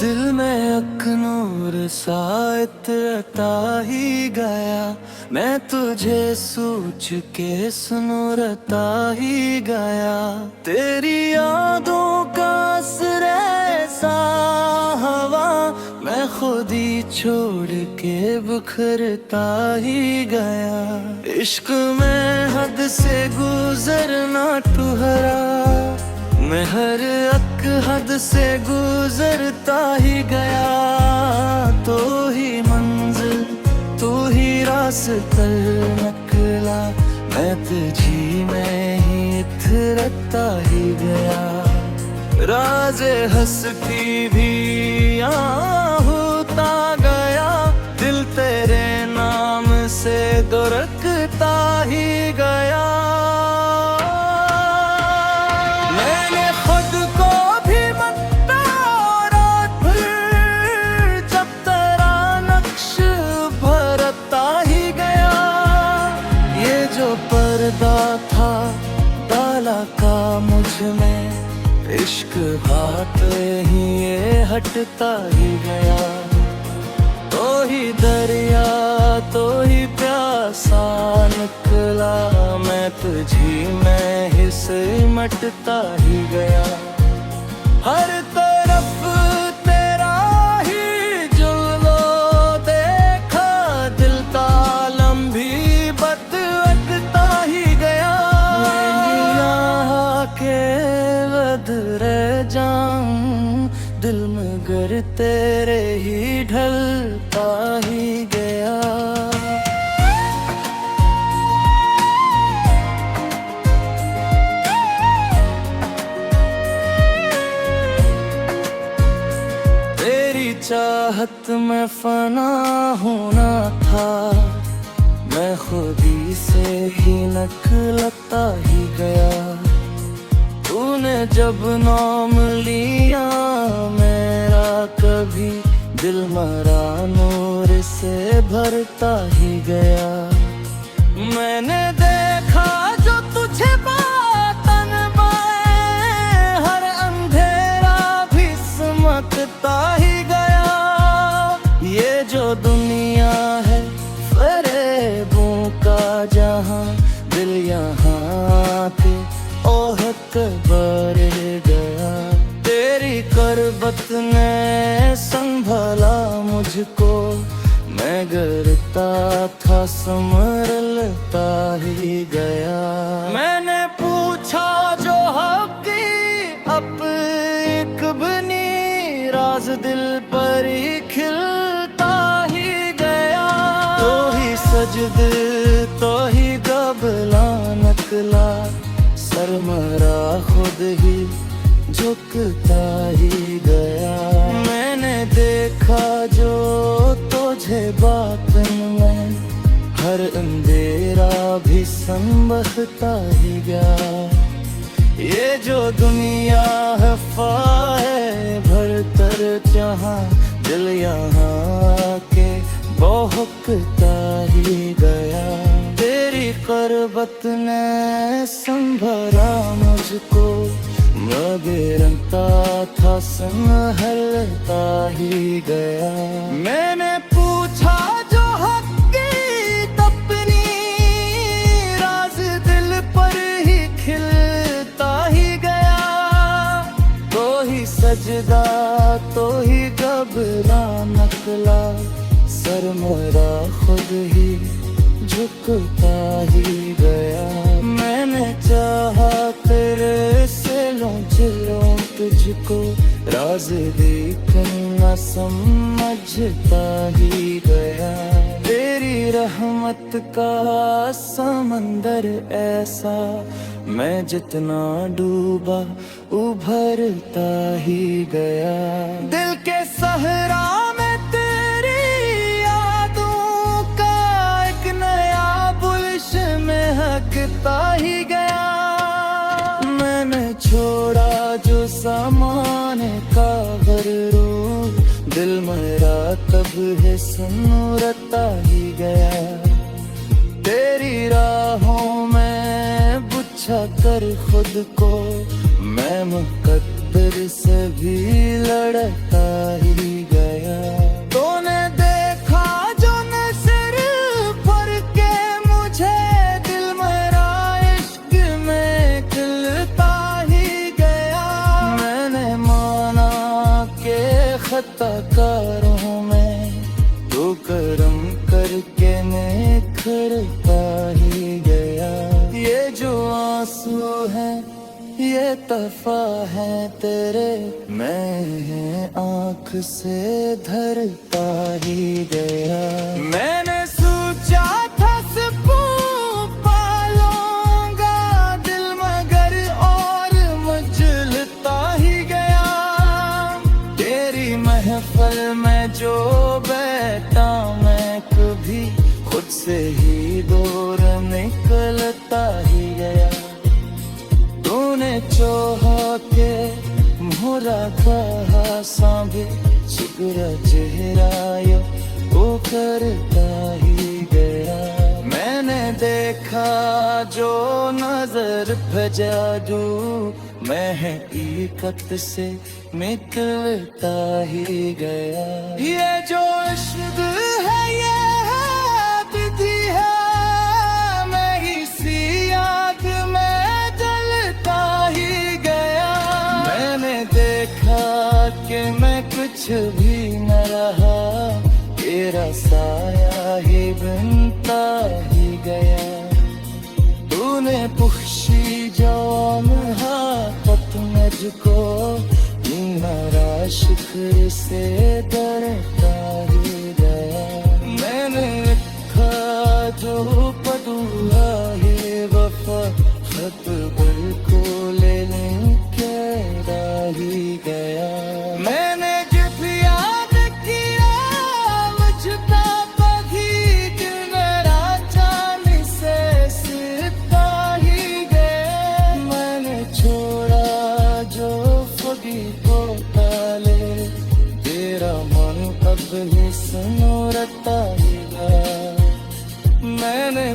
दिल में अखनूर सा इतरता ही गया, मैं तुझे सोच के सुनरता ही गया। तेरी यादों का असर ऐसा हवा, मैं खुद ही छोड़ के बिखरता ही गया। इश्क में हद से गुजरना ठुहरा, मैं हर अक हद से गुजरता ही गया। तो ही मंजिल तू ही रास्ता निकला, मैं तुझी में ही इतरता ही गया। राज़े हंसती भी यहाँ होता गया, दिल तेरे नाम से दुरकता ही गया। मैंने खुद को भी मत्ता रात भर, जब तेरा नक्श भरता ही गया। ये जो पर्दा था डाला का मुझ में, इश्क हाथ ही ये हटता ही गया। तो ही दरिया तो ही प्यासा निकला, मैं तुझी में ही सिमटता ही गया। हर तरफ तेरा ही जुल्लो देखा, दिल का लम्बी बदलता ही गया। के बदरे जाऊं दिल मगर तेरे ही ढलता ही गया। तेरी चाहत में फना होना था, मैं खुद ही से ही निकलता ही गया। तूने जब नाम लिया मेरा, कभी दिल मरा नूर से भरता ही गया। मैंने देखा जो तुझे बातन बाएं, हर अंधेरा भी सिमटता ही गया। ये जो दुनिया है फरेबों का जहां, दिल यहाँ पे ओहक भर गया। तेरी करबत ने संभाला मुझको, मैं गिरता था संभलता ही गया। मैंने पूछा जो हक़ी अब एक बनी, राज दिल पर ही खिलता ही गया। तो ही सजदे तो ही गबला नकला, सर मरा खुद ही झुकता ही गया। मैंने देखा जो तुझे बातन में, हर अंधेरा भी संभलता ही गया। ये जो दुनिया है फाहे भरतर जहां, दिल यहाँ के बहकता ही गया। तेरी करबत ने संभरा मुझको, मैं गिरता था संभलता ही गया। मैंने पूछा जो हक़ी अपनी, राज दिल पर ही खिलता ही गया। तो ही सजदा तो ही घबरा नकला, सर मेरा खुद ही झुकता ही गया। मैंने चाहा तेरे से लूं तुझको, राज देखना समझता ही गया। तेरी रहमत का समंदर ऐसा, मैं जितना डूबा उभरता ही गया। दिल के सहरा में तेरी यादों का एक नया बुलिश में हकता ही गया। मैंने छोड़ा जो सामान का गरूर, दिल मेरा तब है सुनरता ही गया। तेरी राहों में बुझा कर खुद को, मैं मुकद्दर से भी लड़ता ही खताकारों में तो करम करके निखरता ही गया। ये जो आंसू है ये तफा है तेरे, मैं आंख से धरता ही गया। मैंने सोचा था सुकून पालूंगा दिल मगर और मचलता ही गया। तेरी महफिल में जो बैठा मैं कभी खुद से ही दूर निकलता ही गया। तूने चाहा के मोरा कहा सांभे चिगरा चेहरा यो वो करता ही गया। मैंने देखा जो नजर पे जादू मैं हकीकत से निकलता ही गया। ये जो इश्क है ये है विधि है, मैं इसी याद में जलता ही गया। मैंने देखा कि मैं कुछ भी न रहा, तेरा साया ही बनता ही गया। तूने पुख्शी जवान हाथ मुझको मेरा शुक्र से डरता ही गया। मैंने लिखा जो पढ़ा है वफा खत बिल्कुल कह ही गया। मैंने जब याद किया मुझका पगी दिल मेरा जान से सिरता ही गया। मैंने छोड़ा जो फगी को ताले, तेरा मन अब ही सुनो रता ही गया। मैंने